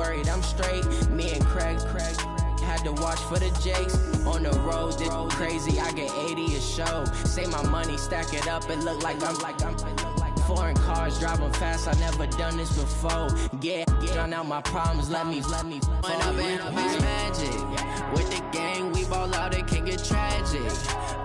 worried, I'm straight. Me and Craig had to watch for the Jakes. On the road, this crazy, I get 80 a show. Say my money, stack it up, it look like I'm foreign cars, driving fast, I never done this before. Get drown out my problems, let me When up and magic. With the gang, we ball out, it can get tragic.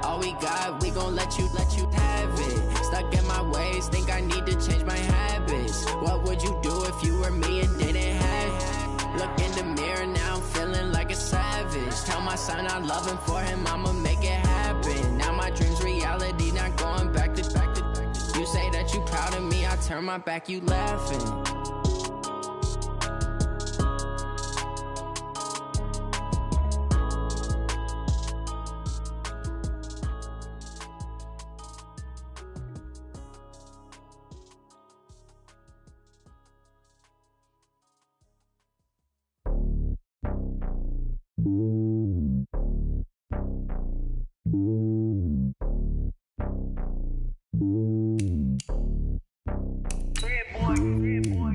All we got, we gon' let you have it. Stuck in my ways, think I need to change my habits. What would you do if you were me and didn't have it? Look in the mirror, now I'm feeling like a savage. Tell my son I love him, for him I'ma make it happen. Now my dream's reality, not going back to. You say that you proud of me, I turn my back, you laughing.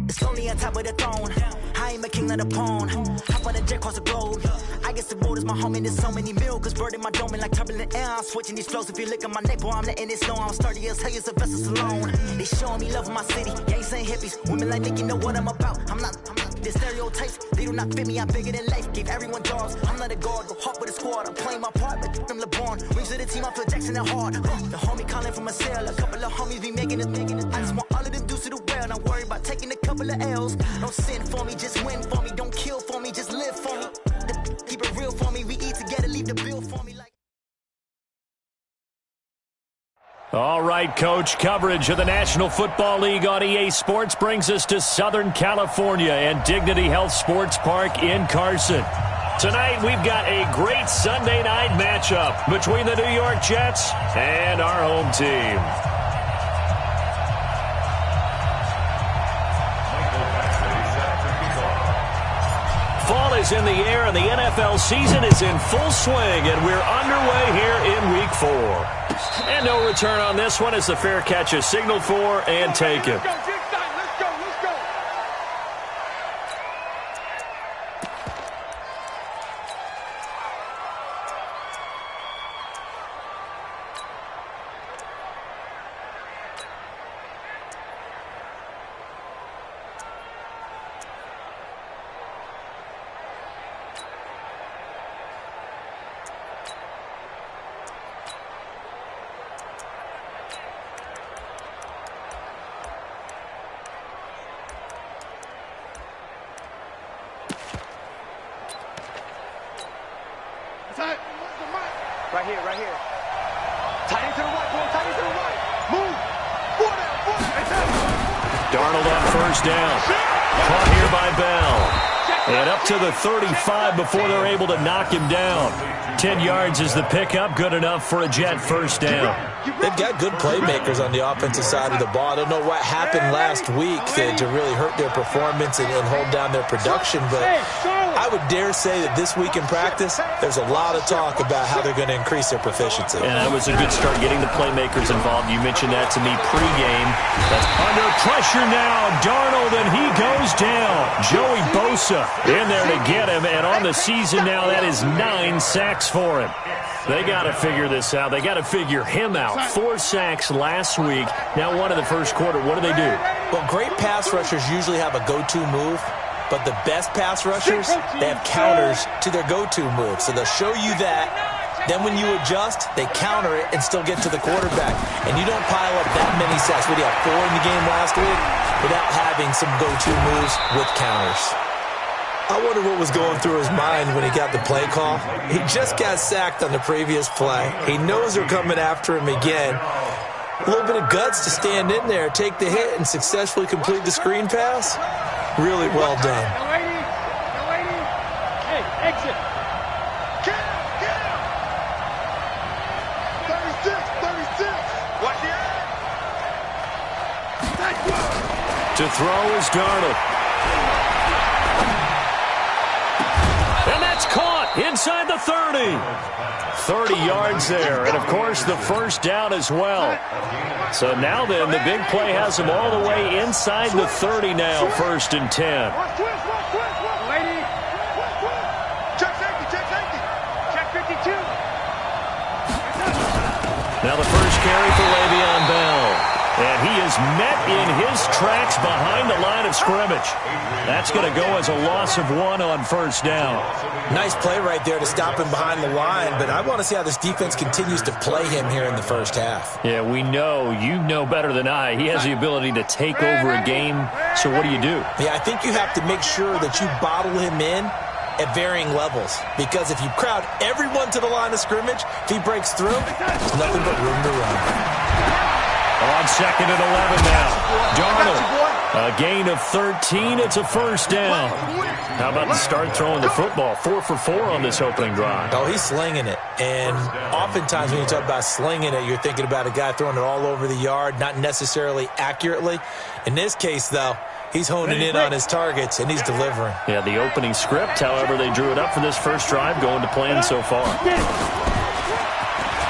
It's lonely on top of the throne. I ain't a king, not a pawn. Hop on a jet across the globe. I guess the world is my home and there's so many miracles. Bird in my dome and like turbulent air. I'm switching these flows. If you look at my neck, boy, I'm letting it snow. I'm sturdy as hell, as a vessel alone. They showing me love in my city. Gangs ain't hippies. Women like Nick, you know what I'm about. I'm not the stereotypes. They do not fit me. I'm bigger than life. Gave everyone jobs. I'm not a guard. Go hard with a squad. I'm playing my part, but them LeBron. Rings to the team. I feel Jackson and hard. The homie calling from a cell. A couple of homies be making it. I just want all of them dudes to the well. Not worry about taking a couple of L's. Don't sin for me, just win for me. Don't kill for me, just live for me. Keep it real for me. We eat together, leave the bill for me. All right, Coach, coverage of the National Football League on EA Sports brings us to Southern California and Dignity Health Sports Park in Carson. Tonight, we've got a great Sunday night matchup between the New York Jets and our home team. Fall is in the air, and the NFL season is in full swing, and we're underway here in Week 4. And no return on this one as the fair catch is signaled for and taken. Right here. Tight end to the right, boy. Tight end to the right. Move. Darnold on first down. Caught here by Bell. And up to the 35 before they're able to knock him down. 10 yards is the pickup. Good enough for a Jet first down. They've got good playmakers on the offensive side of the ball. I don't know what happened last week to really hurt their performance and hold down their production, but I would dare say that this week in practice, there's a lot of talk about how they're going to increase their proficiency. And that was a good start getting the playmakers involved. You mentioned that to me pregame. That's under pressure now. Darnold, and he goes down. Joey Bosa in there to get him, and on the season now, that is 9 sacks for him. They got to figure this out. They got to figure him out. 4 sacks last week. Now one in the first quarter. What do they do? Well, great pass rushers usually have a go-to move, but the best pass rushers, they have counters to their go-to move. So they'll show you that. Then when you adjust, they counter it and still get to the quarterback. And you don't pile up that many sacks. We had 4 in the game last week without having some go-to moves with counters. I wonder what was going through his mind when he got the play call. He just got sacked on the previous play. He knows they're coming after him again. A little bit of guts to stand in there, take the hit, and successfully complete the screen pass. Really well done. No waiting. Hey, exit. Get him. 36. Watch the eye. To throw is Darnold. And that's caught inside the 30. 30 yards there, and, of course, the first down as well. So now then, the big play has them all the way inside the 30 now, 1st and 10. Now the first carry for Le'Veon Bell. And he is met in his tracks behind the line of scrimmage. That's going to go as a loss of 1 on 1st down. Nice play right there to stop him behind the line, but I want to see how this defense continues to play him here in the first half. Yeah, we know. You know better than I. He has the ability to take over a game, so what do you do? Yeah, I think you have to make sure that you bottle him in at varying levels, because if you crowd everyone to the line of scrimmage, if he breaks through, there's nothing but room to run. On 2nd and 11 now. Darnold, a gain of 13. It's a first down. How about to start throwing the football? 4 for 4 on this opening drive. Oh, he's slinging it. And oftentimes when you talk about slinging it, you're thinking about a guy throwing it all over the yard, not necessarily accurately. In this case, though, he's honing in on his targets, and he's delivering. Yeah, the opening script, however, they drew it up for this first drive, going to plan so far.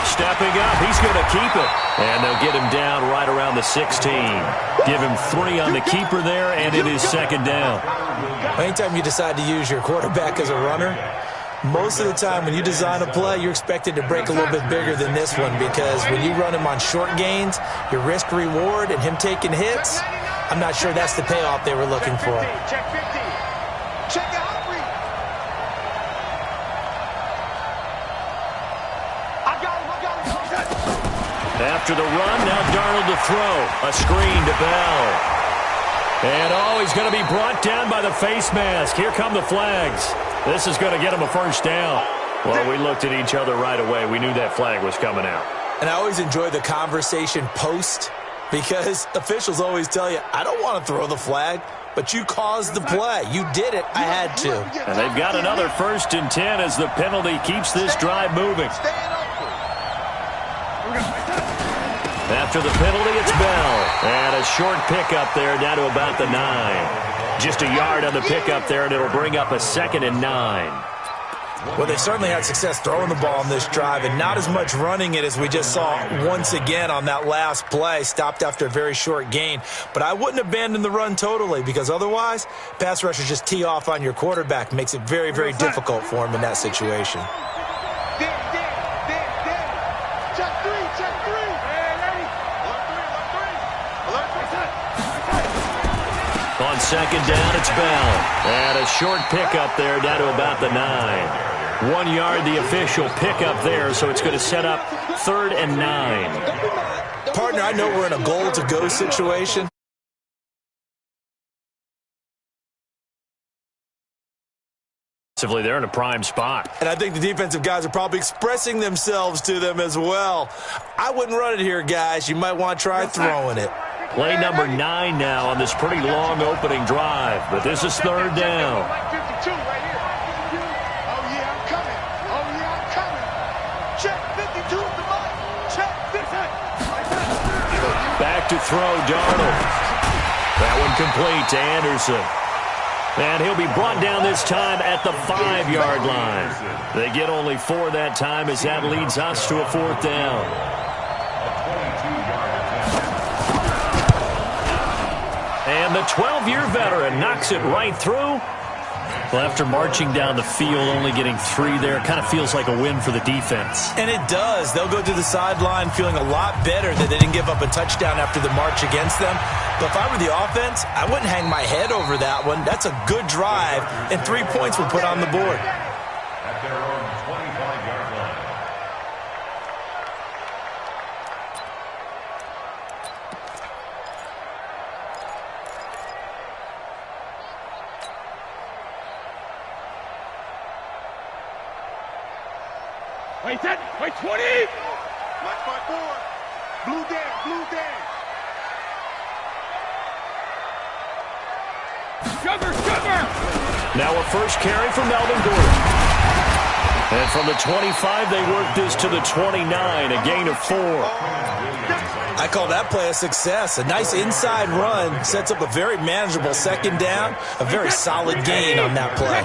Stepping up, he's going to keep it. And they'll get him down right around the 16. Give him 3 on the keeper there, and it is 2nd down. Anytime you decide to use your quarterback as a runner, most of the time when you design a play, you're expected to break a little bit bigger than this one, because when you run him on short gains, your risk-reward and him taking hits, I'm not sure that's the payoff they were looking for. Check 50. Check the hot read. I got him. After the run, now Darnold to throw. A screen to Bell. And, he's going to be brought down by the face mask. Here come the flags. This is going to get him a first down. Well, we looked at each other right away. We knew that flag was coming out. And I always enjoy the conversation post, because officials always tell you, I don't want to throw the flag, but you caused the play. You did it. I had to. And they've got another 1st and 10 as the penalty keeps this drive moving. After the penalty, it's Bell. And a short pickup there down to about the 9. Just a yard on the pickup there, and it'll bring up a 2nd and 9. Well, they certainly had success throwing the ball on this drive, and not as much running it as we just saw once again on that last play, stopped after a very short gain. But I wouldn't abandon the run totally, because otherwise, pass rushers just tee off on your quarterback. Makes it very, very difficult for him in that situation. On 2nd down, it's Bell. And a short pickup there down to about the 9. 1 yard, the official pickup there, so it's going to set up 3rd and 9. Partner, I know we're in a goal-to-go situation. They're in a prime spot. And I think the defensive guys are probably expressing themselves to them as well. I wouldn't run it here, guys. You might want to try throwing it. Play number 9 now on this pretty long opening drive, but this is 3rd down. Back to throw, Darnold. That one complete to Anderson. And he'll be brought down this time at the 5-yard line. They get only 4 that time, as that leads us to a 4th down. And the 12-year veteran knocks it right through. Well, after marching down the field, only getting 3 there, kind of feels like a win for the defense. And it does. They'll go to the sideline feeling a lot better that they didn't give up a touchdown after the march against them. But if I were the offense, I wouldn't hang my head over that one. That's a good drive, and 3 points were put on the board. At their own 25-yard line. Wait, 10, wait, 20! Watch my board. Blue down, blue down. Sugar! Now a first carry for Melvin Gordon. And from the 25, they work this to the 29, a gain of 4. I call that play a success. A nice inside run sets up a very manageable 2nd down, a very solid gain on that play.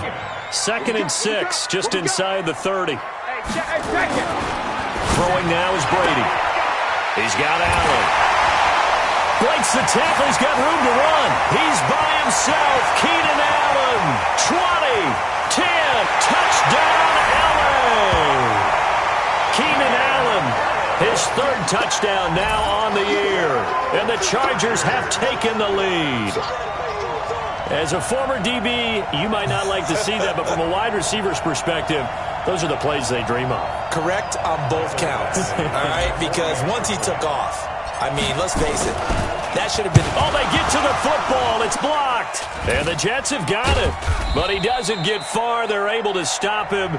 2nd and 6, just inside the 30. Throwing now is Brady. He's got Allen. Breaks the tackle. He's got room to run. He's by himself. Keenan Allen. 20, 10, touchdown, LA. Keenan Allen, his third touchdown now on the year. And the Chargers have taken the lead. As a former DB, you might not like to see that, but from a wide receiver's perspective, those are the plays they dream of. Correct on both counts, all right? Because once he took off, I mean, let's face it, that should have been... Oh, they get to the football. It's blocked. And the Jets have got it. But he doesn't get far. They're able to stop him.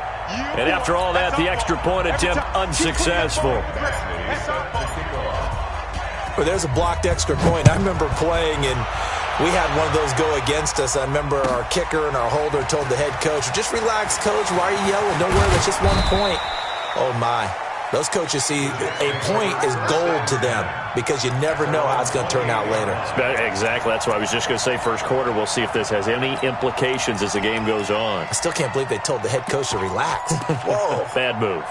And after all that, the extra point attempt unsuccessful. Well, there's a blocked extra point. I remember playing, and we had one of those go against us. I remember our kicker and our holder told the head coach, just relax, coach. Why are you yelling? Don't worry, that's just 1 point. Oh, my. Those coaches see a point is gold to them because you never know how it's going to turn out later. Exactly. That's what I was just going to say. First quarter, we'll see if this has any implications as the game goes on. I still can't believe they told the head coach to relax. Whoa. Bad move.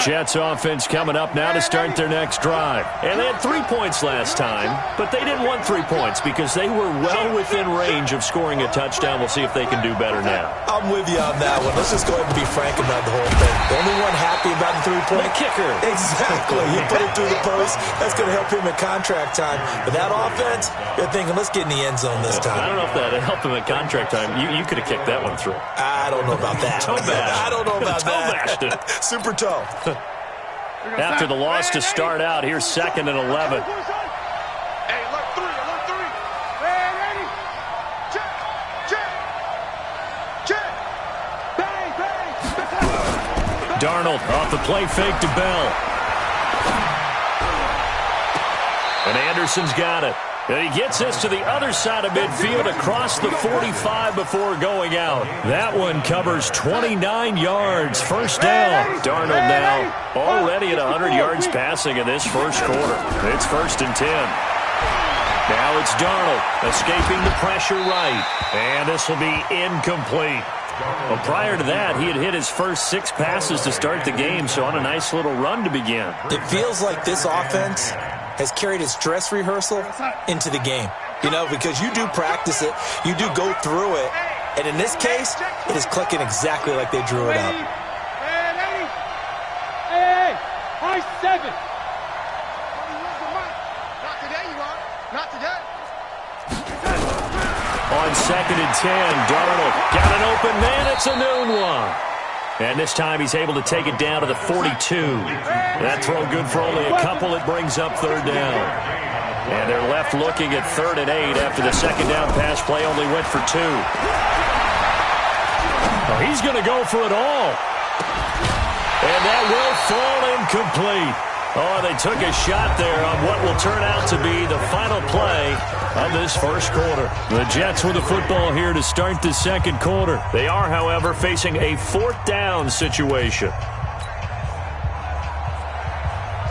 Jets offense coming up now to start their next drive. And they had 3 points last time, but they didn't want 3 points because they were well within range of scoring a touchdown. We'll see if they can do better now. I'm with you on that one. Let's just go ahead and be frank about the whole thing. The only one happy about the 3-point? The kicker. Exactly. You put it through the post. That's going to help him at contract time. But that offense, you're thinking, let's get in the end zone this time. I don't know if that helped him at contract time. You could have kicked that one through. I don't know about that. Toe bash. I don't know about that. Toe bashed it. Super toe. After the loss to start out, here's 2nd and 11. Hey, alert 3, alert 3. Hey, ready? Check, check, check. Bang, bang. Darnold off the play fake to Bell. And Anderson's got it. And he gets this to the other side of midfield across the 45 before going out. That one covers 29 yards. First down. Darnold now already at 100 yards passing in this first quarter. It's 1st and 10. Now it's Darnold escaping the pressure right. And this will be incomplete. Well, prior to that, he had hit his first 6 passes to start the game, so on a nice little run to begin. It feels like this offense has carried its dress rehearsal into the game. You know, because you do practice it, you do go through it, and in this case, it is clicking exactly like they drew it up. Hey, high 7. Not today, you are. Not today. On 2nd and 10, Darnold got an open man. It's a noon one. And this time he's able to take it down to the 42. That throw good for only a couple. It brings up 3rd down. And they're left looking at 3rd and 8 after the 2nd down pass play only went for 2. Oh, he's going to go for it all. And that will fall incomplete. Oh, they took a shot there on what will turn out to be the final play of this first quarter. The Jets with the football here to start the second quarter. They are, however, facing a 4th down situation.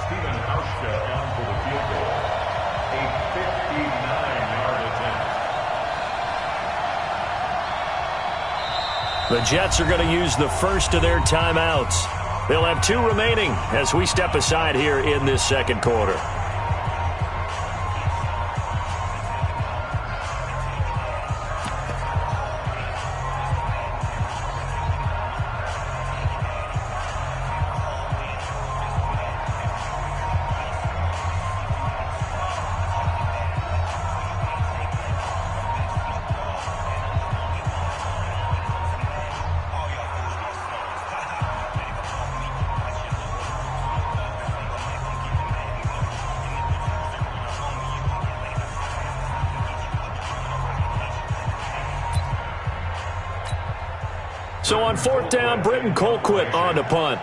Steven Hauschka on for the field goal. A 59-yard attempt. The Jets are going to use the first of their timeouts. They'll have 2 remaining as we step aside here in this second quarter. So on 4th down, Britton Colquitt on to punt.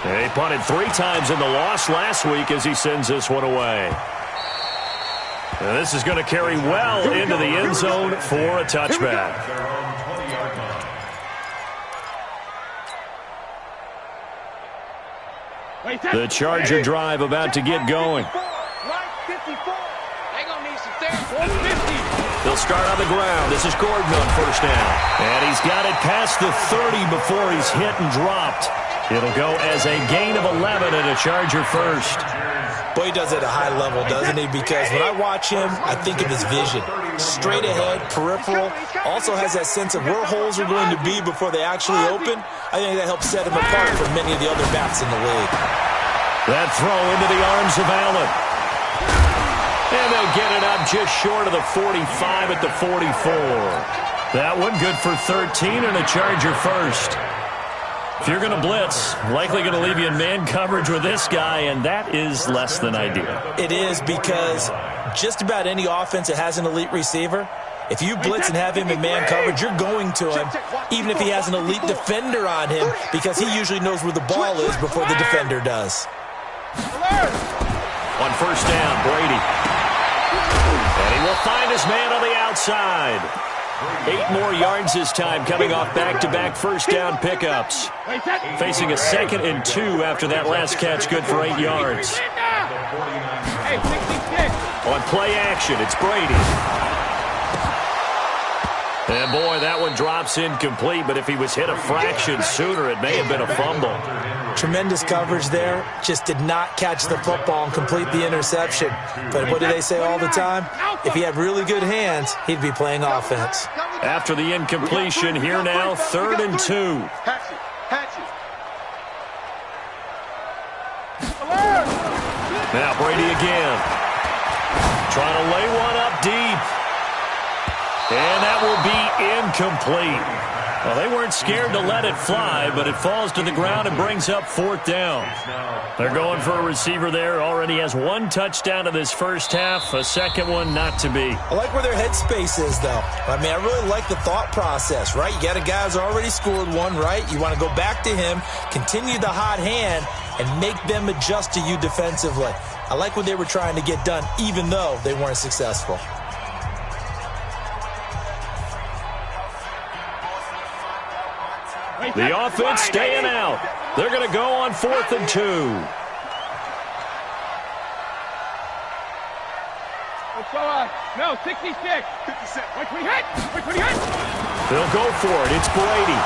And he punted 3 times in the loss last week as he sends this one away. And this is going to carry well into the end zone for a touchback. The Charger drive about to get going. He'll start on the ground. This is Gordon on first down. And he's got it past the 30 before he's hit and dropped. It'll go as a gain of 11 and a Charger first. Boy, he does it at a high level, doesn't he? Because when I watch him, I think of his vision. Straight ahead, peripheral. Also has that sense of where holes are going to be before they actually open. I think that helps set him apart from many of the other backs in the league. That throw into the arms of Allen. And they'll get it up just short of the 45 at the 44. That one good for 13 and a Charger first. If you're going to blitz, likely going to leave you in man coverage with this guy, and that is less than ideal. It is, because just about any offense that has an elite receiver, if you blitz and have him in man coverage, you're going to him, even if he has an elite defender on him, because he usually knows where the ball is before the defender does. On first down, Brady. And he will find his man on the outside. 8 more yards this time, coming off back-to-back first down pickups. Facing a 2nd and 2 after that last catch, good for 8 yards. On play action, it's Brady. And boy, that one drops incomplete, but if he was hit a fraction sooner, it may have been a fumble. Tremendous coverage there. Just did not catch the football and complete the interception. But what do they say all the time? If he had really good hands, he'd be playing offense. After the incompletion, here now, 3rd and 2. Now Brady again. Trying to lay one up deep. And that will be incomplete. Well, they weren't scared to let it fly, but it falls to the ground and brings up 4th down. They're going for a receiver there. Already has 1 touchdown in this first half, a 2nd one not to be. I like where their headspace is, though. I mean, I really like the thought process, right? You got a guy who's already scored 1, right? You want to go back to him, continue the hot hand, and make them adjust to you defensively. I like what they were trying to get done, even though they weren't successful. The offense staying out. They're going to go on 4th and 2. No, 66. 128. They'll go for it. It's Brady.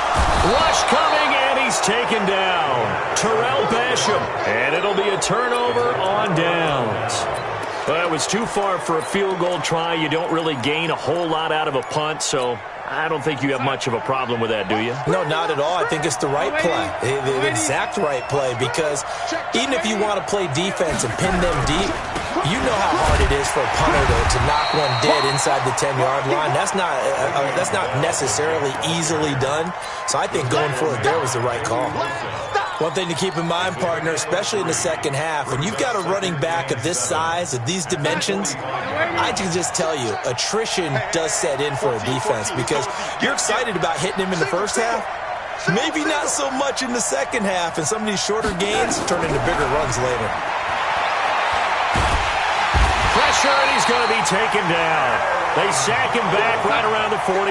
Rush coming, and he's taken down. Terrell Basham. And it'll be a turnover on downs. Well, it was too far for a field goal try. You don't really gain a whole lot out of a punt, so I don't think you have much of a problem with that, do you? No, not at all. I think it's the right play, the exact right play, because even if you want to play defense and pin them deep, you know how hard it is for a punter to knock one dead inside the 10-yard line. That's not necessarily easily done, so I think going for it there was the right call. One thing to keep in mind, partner, especially in the second half, when you've got a running back of this size, of these dimensions, I can just tell you, attrition does set in for a defense, because you're excited about hitting him in the first half, maybe not so much in the second half, and some of these shorter gains turn into bigger runs later. Pressure, and he's going to be taken down. They sack him back right around the 44.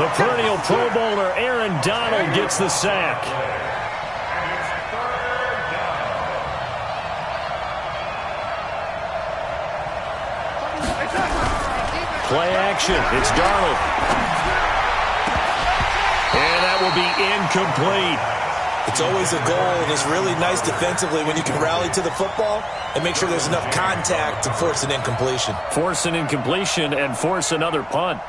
The perennial Pro Bowler Aaron Donald gets the sack. Play action. It's Darnold. And that will be incomplete. It's always a goal, and it's really nice defensively when you can rally to the football and make sure there's enough contact to force an incompletion. Force an incompletion and force another punt.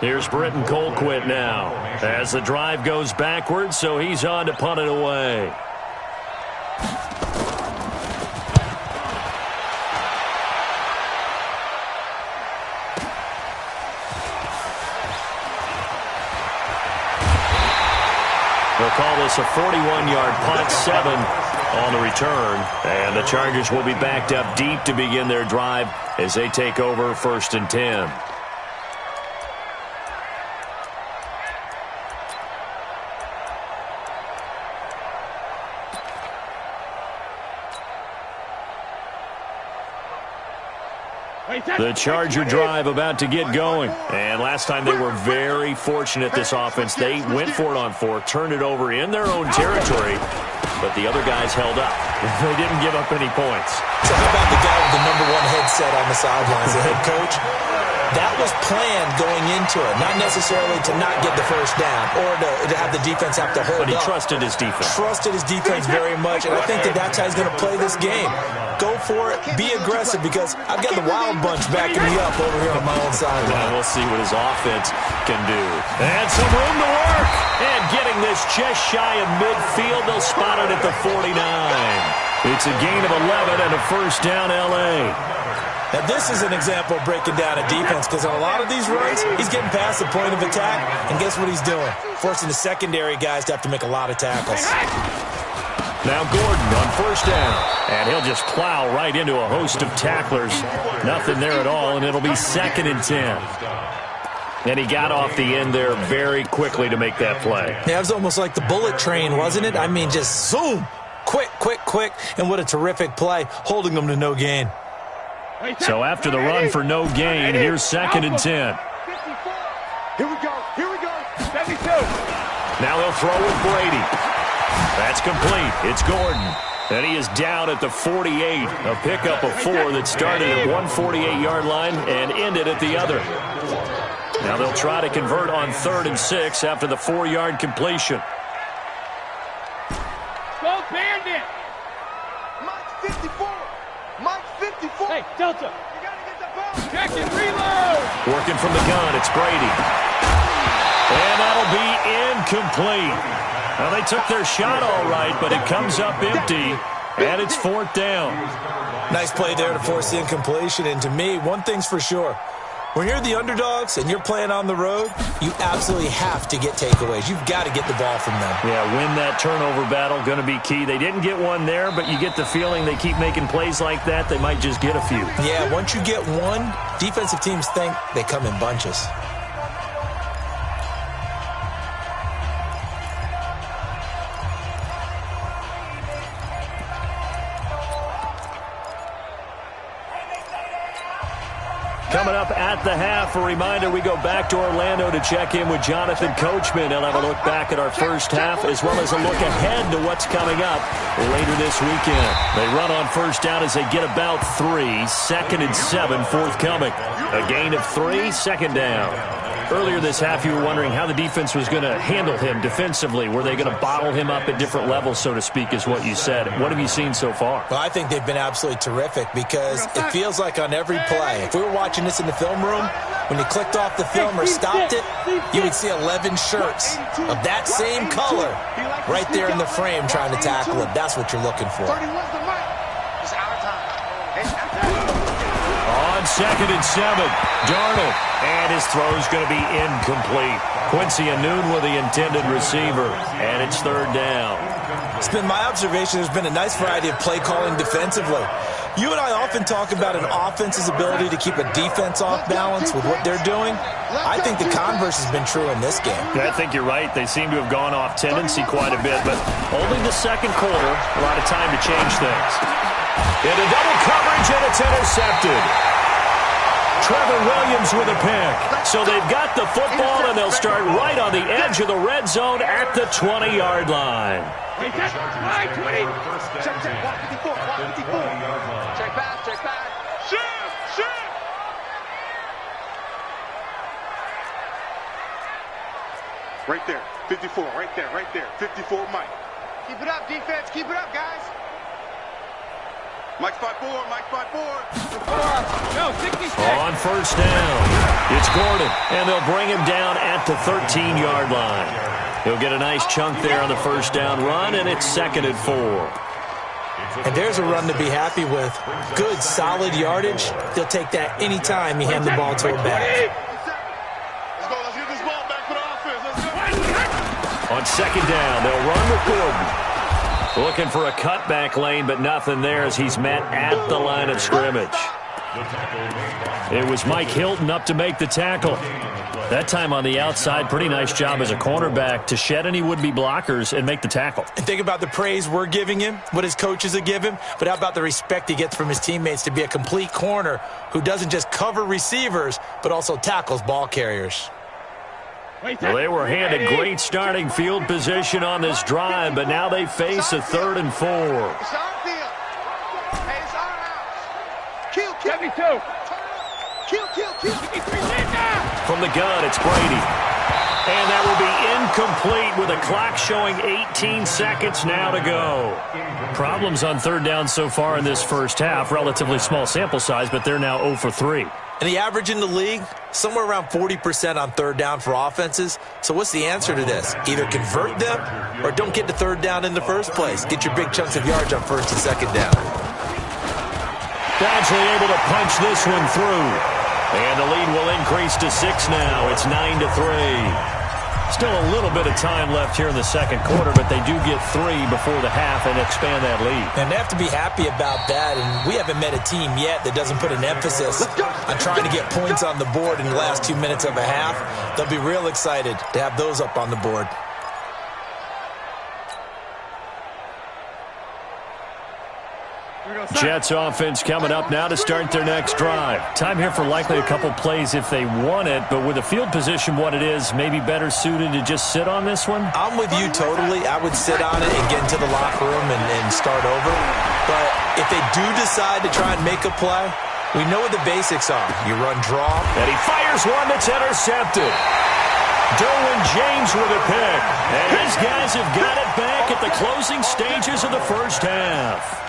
Here's Britton Colquitt now as the drive goes backwards, so he's on to punt it away. They'll call this a 41-yard punt, 7 on the return. And the Chargers will be backed up deep to begin their drive as they take over 1st and 10. The Charger drive about to get going. And last time they were very fortunate, this offense. They went for it on 4th, turned it over in their own territory, but the other guys held up. They didn't give up any points. So how about the guy with the #1 headset on the sidelines, the head coach? That was planned going into it, not necessarily to not get the first down or to have the defense have to hold up. But he trusted his defense. Trusted his defense very much, and I think that's how he's going to play this game. Go for it, be aggressive, because I've got the Wild Bunch backing me up over here on my own sideline. Yeah, we'll see what his offense can do. And some room to work. And getting this just shy of midfield, they'll spot it at the 49. It's a gain of 11 and a first down, L.A. Now, this is an example of breaking down a defense, because on a lot of these runs, he's getting past the point of attack, and guess what he's doing? Forcing the secondary guys to have to make a lot of tackles. Now Gordon on first down, and he'll just plow right into a host of tacklers. Nothing there at all, and it'll be 2nd and 10. And he got off the end there very quickly to make that play. Yeah, it was almost like the bullet train, wasn't it? I mean, just zoom, quick, quick, quick, and what a terrific play, holding them to no gain. So after the run for no gain, here's 2nd and 10. Here we go. 72. Now he'll throw with Brady. That's complete. It's Gordon. And he is down at the 48. A pickup of 4 that started at 148-yard line and ended at the other. Now they'll try to convert on 3rd and 6 after the 4-yard completion. Go Bandit! Mike 54. Mike 54. Hey, Delta. You got to get the ball. Check and reload. Working from the gun, it's Brady. And that'll be incomplete. Now, they took their shot all right, but it comes up empty, and it's 4th down. Nice play there to force the incompletion, and to me, one thing's for sure. When you're the underdogs and you're playing on the road, you absolutely have to get takeaways. You've got to get the ball from them. Yeah, win that turnover battle, going to be key. They didn't get one there, but you get the feeling they keep making plays like that, they might just get a few. Yeah, once you get one, defensive teams think they come in bunches. Coming up at the half, a reminder, we go back to Orlando to check in with Jonathan Coachman. He'll have a look back at our first half as well as a look ahead to what's coming up later this weekend. They run on first down as they get about 3. 2nd and 7 forthcoming. A gain of 3, 2nd down. Earlier this half, you were wondering how the defense was going to handle him defensively. Were they going to bottle him up at different levels, so to speak, is what you said. What have you seen so far? Well, I think they've been absolutely terrific because it feels like on every play, if we were watching this in the film room, when you clicked off the film or stopped it, you would see 11 shirts of that same color right there in the frame trying to tackle him. That's what you're looking for. On 2nd and 7, Darnold, and his throw's going to be incomplete. Quincy Anoon with the intended receiver, and it's 3rd down. It's been my observation there's been a nice variety of play calling defensively. You and I often talk about an offense's ability to keep a defense off balance with what they're doing. I think the converse has been true in this game. Yeah, I think you're right. They seem to have gone off tendency quite a bit, but only the 2nd quarter, a lot of time to change things. Into double coverage, and it's intercepted. Trevor Williams with a pick. So they've got the football, and they'll start right on the edge of the red zone at the 20-yard line. Check back, 54. Check back. Shoot. Right there, 54, right there. 54, Mike. Keep it up, defense. Keep it up, guys. Mike spot 4. No, 66. On first down, it's Gordon, and they'll bring him down at the 13-yard line. He'll get a nice chunk there on the first down run, and it's 2nd and 4. And there's a run to be happy with. Good, solid yardage. They'll take that anytime you hand the ball to a back. Let's get this ball back for the offense. Let's go. On 2nd down, they'll run with Gordon. Looking for a cutback lane, but nothing there as he's met at the line of scrimmage. It was Mike Hilton up to make the tackle. That time on the outside, pretty nice job as a cornerback to shed any would-be blockers and make the tackle. And think about the praise we're giving him, what his coaches have given him, but how about the respect he gets from his teammates to be a complete corner who doesn't just cover receivers, but also tackles ball carriers. Well, they were handed great starting field position on this drive, but now they face a 3rd and 4. It's our field. 72. Kill. From the gun, it's Brady. And that will be incomplete with a clock showing 18 seconds now to go. Problems on third down so far in this first half. Relatively small sample size, but they're now 0 for 3. And the average in the league, somewhere around 40% on third down for offenses. So what's the answer to this? Either convert them or don't get to third down in the first place. Get your big chunks of yards on first and second down. Badgley able to punch this one through. And the lead will increase to 6 now. It's 9-3. Still a little bit of time left here in the second quarter, but they do get 3 before the half and expand that lead. And they have to be happy about that, and we haven't met a team yet that doesn't put an emphasis on trying to get points on the board in the last 2 minutes of a half. They'll be real excited to have those up on the board. Jets offense coming up now to start their next drive. Time here for likely a couple plays if they want it, but with the field position what it is, maybe better suited to just sit on this one? I'm with you totally. I would sit on it and get into the locker room and start over. But if they do decide to try and make a play, we know what the basics are. You run draw. And he fires one that's intercepted. Derwin James with a pick. And his guys have got it back at the closing stages of the first half.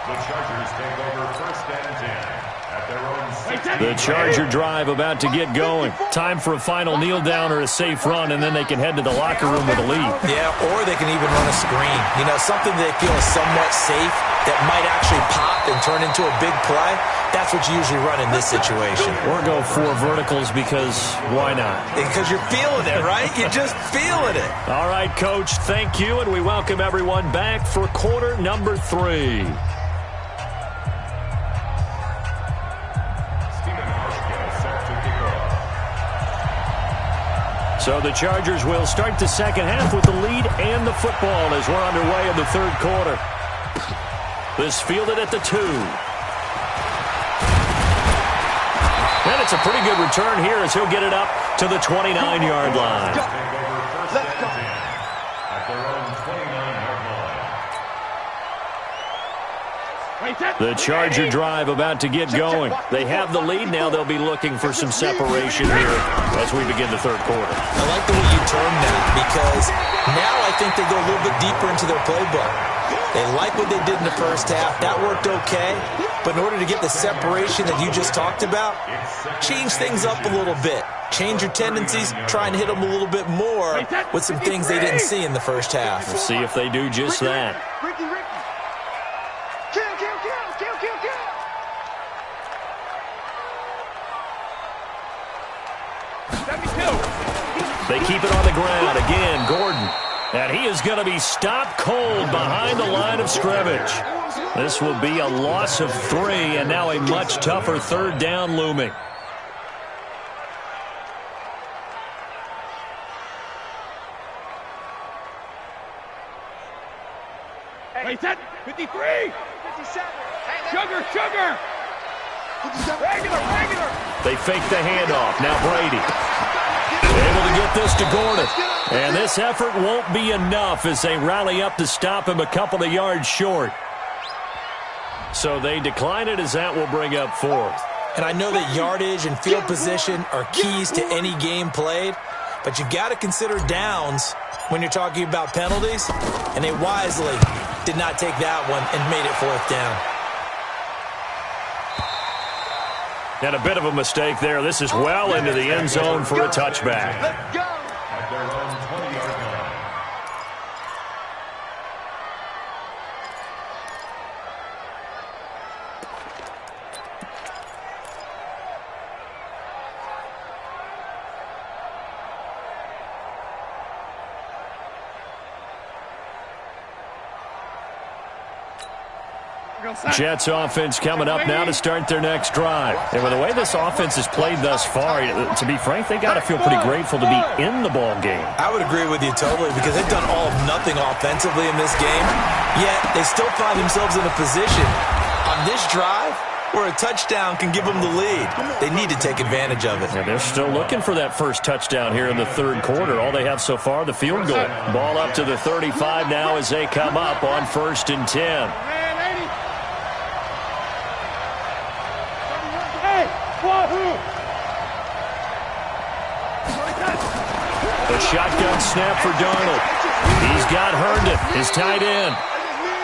The Chargers take over first and 10 at their own 6. The Charger drive about to get going. Time for a final kneel down or a safe run, and then they can head to the locker room with a lead. Yeah, or they can even run a screen. You know, something they feel is somewhat safe that might actually pop and turn into a big play. That's what you usually run in this situation. Or go 4 verticals because why not? Because you're feeling it, right? You're just feeling it. All right, Coach, thank you, and we welcome everyone back for quarter number 3. So the Chargers will start the second half with the lead and the football as we're underway in the third quarter. This fielded at the 2. And it's a pretty good return here as he'll get it up to the 29-yard line. Let's go. At their own 29-yard line. The Charger drive about to get going. They have the lead now. They'll be looking for some separation here as we begin the third quarter. I like the way you term that because now I think they go a little bit deeper into their playbook. They like what they did in the first half. That worked okay. But in order to get the separation that you just talked about, change things up a little bit. Change your tendencies, try and hit them a little bit more with some things they didn't see in the first half. We'll see if they do just that. Ricky. Kill. They keep it on the ground. Again, Gordon. And he is going to be stopped cold behind the line of scrimmage. This will be a loss of 3, and now a much tougher third down looming. Hey, set. 53. 57. Sugar. Regular. They fake the handoff. Now Brady. Able to get this to Gordon. And this effort won't be enough as they rally up to stop him a couple of yards short. So they decline it as that will bring up 4th. And I know that yardage and field position are keys to any game played, but you've got to consider downs when you're talking about penalties, and they wisely did not take that one and made it 4th down. And a bit of a mistake there. This is well into the end zone for a touchback. Let's go. At their own 20-yard line. Jets offense coming up now to start their next drive. And with the way this offense has played thus far, to be frank, they got to feel pretty grateful to be in the ball game. I would agree with you totally because they've done all of nothing offensively in this game, yet they still find themselves in a position on this drive where a touchdown can give them the lead. They need to take advantage of it. And they're still looking for that first touchdown here in the third quarter. All they have so far, the field goal. Ball up to the 35 now as they come up on 1st and 10. snap for Darnold. He's got Herndon, his tight end.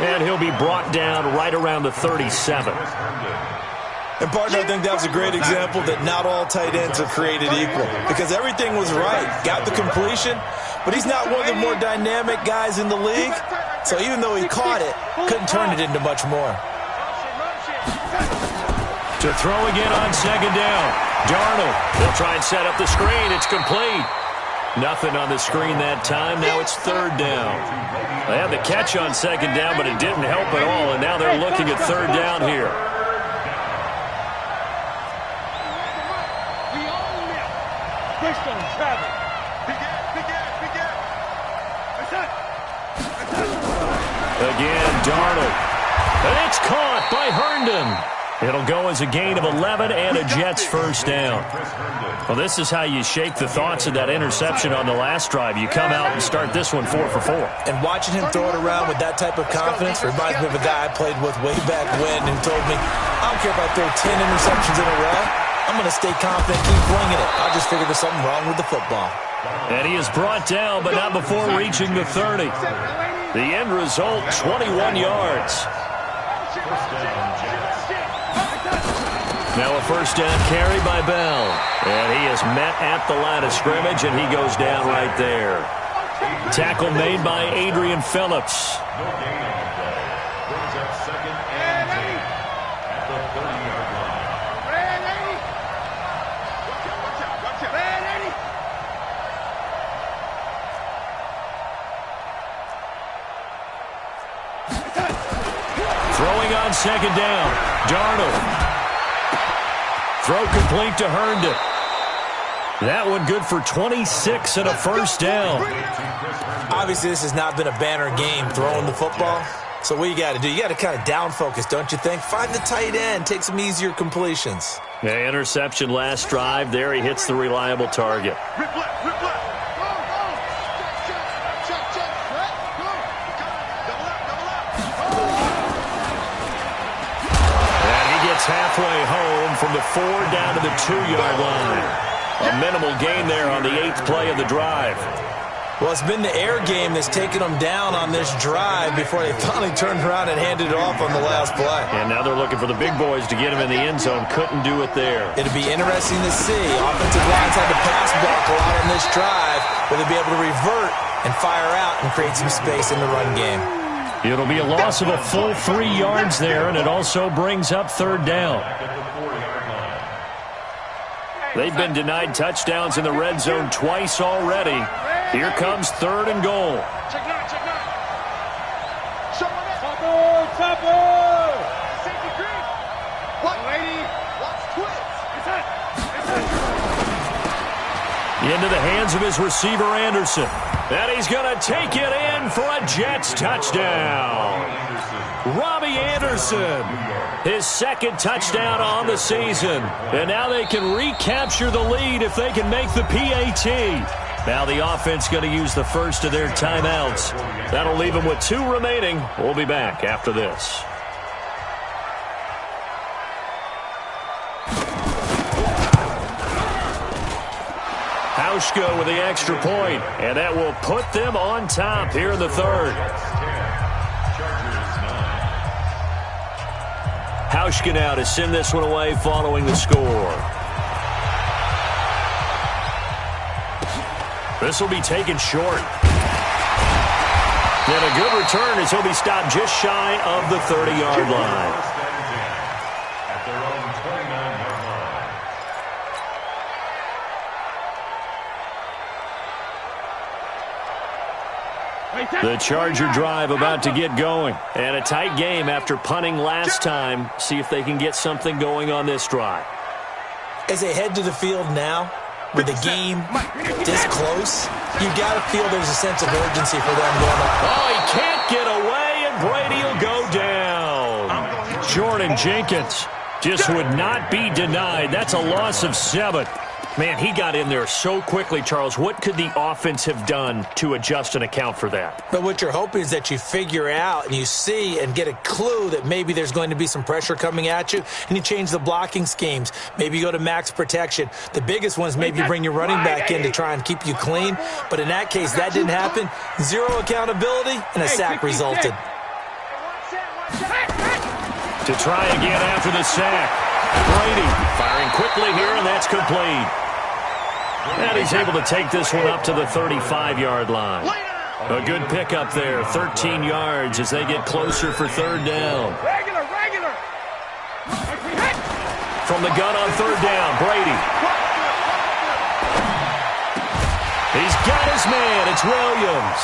And he'll be brought down right around the 37. And, partner, I think that was a great example that not all tight ends are created equal. Because everything was right. Got the completion, but he's not one of the more dynamic guys in the league. So even though he caught it, couldn't turn it into much more. To throw again on second down. Darnold, they'll try and set up the screen. It's complete. Nothing on the screen that time. Now it's third down. They had the catch on second down, but it didn't help at all, and now they're looking at third down here. Again, Darnold. And it's caught by Herndon. It'll go as a gain of 11 and a Jets first down. Well, this is how you shake the thoughts of that interception on the last drive. You come out and start this one 4 for 4. And watching him throw it around with that type of confidence reminds me of a guy I played with way back when who told me, I don't care if I throw 10 interceptions in a row. I'm going to stay confident, keep flinging it. I just figured there's something wrong with the football. And he is brought down, but not before reaching the 30. The end result, 21 yards. Now a first down carry by Bell. And he is met at the line of scrimmage, and he goes down right there. Tackle made by Adrian Phillips. Throwing on second down, Darnold. Throw complete to Herndon. That one good for 26 and a first down. Obviously, this has not been a banner game throwing the football. So what you got to do, you got to kind of down focus, don't you think? Find the tight end, take some easier completions. Yeah, interception last drive. There he hits the reliable target. Halfway home from the 4 down to the 2-yard line. A minimal gain there on the 8th play of the drive. Well, it's been the air game that's taken them down on this drive before they finally turned around and handed it off on the last play. And now they're looking for the big boys to get him in the end zone. Couldn't do it there. It'll be interesting to see. Offensive lines had to pass block a lot on this drive. Will they be able to revert and fire out and create some space in the run game? It'll be a loss of a full 3 yards there, and it also brings up third down. They've been denied touchdowns in the red zone twice already. Here comes third and goal. Into the hands of his receiver, Anderson. And he's going to take it in for a Jets touchdown. Robbie Anderson, his second touchdown on the season. And now they can recapture the lead if they can make the PAT. Now the offense going to use the first of their timeouts. That'll leave them with 2 remaining. We'll be back after this. Hauschka with the extra point, and that will put them on top here in the third. Hauschka now to send this one away following the score. This will be taken short. And a good return as he'll be stopped just shy of the 30-yard line. The Charger drive about to get going. And a tight game after punting last time. See if they can get something going on this drive. As they head to the field now, with the game this close, you got to feel there's a sense of urgency for them going up. Oh, he can't get away, and Brady will go down. Jordan Jenkins just would not be denied. That's a loss of 7. Man, he got in there so quickly, Charles. What could the offense have done to adjust and account for that? But what you're hoping is that you figure out and you see and get a clue that maybe there's going to be some pressure coming at you, and you change the blocking schemes. Maybe you go to max protection. The biggest one is maybe you bring your running back in to try and keep you clean. But in that case, that didn't happen. Zero accountability, and a sack resulted. To try again after the sack. Brady firing quickly here, and that's complete. And he's able to take this one up to the 35-yard line. A good pickup there, 13 yards as they get closer for third down. Regular. From the gun on third down, Brady. He's got his man. It's Williams.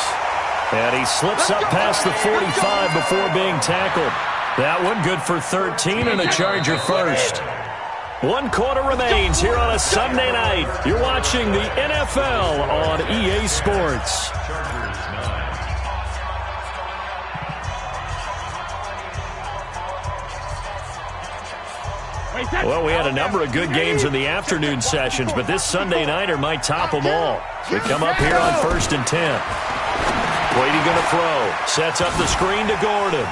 And he slips up past the 45 before being tackled. That one good for 13 and a Charger first. 1 quarter remains here on a Sunday night. You're watching the NFL on EA Sports. Well, we had a number of good games in the afternoon sessions, but this Sunday nighter might top them all. We come up here on 1st and 10. Brady going to throw. Sets up the screen to Gordon.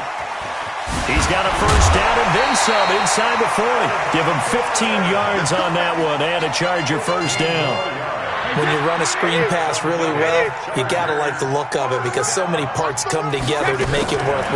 He's got a first down and then some inside the 40. Give him 15 yards on that one and a Charger first down. When you run a screen pass really well, you got to like the look of it because so many parts come together to make it work well.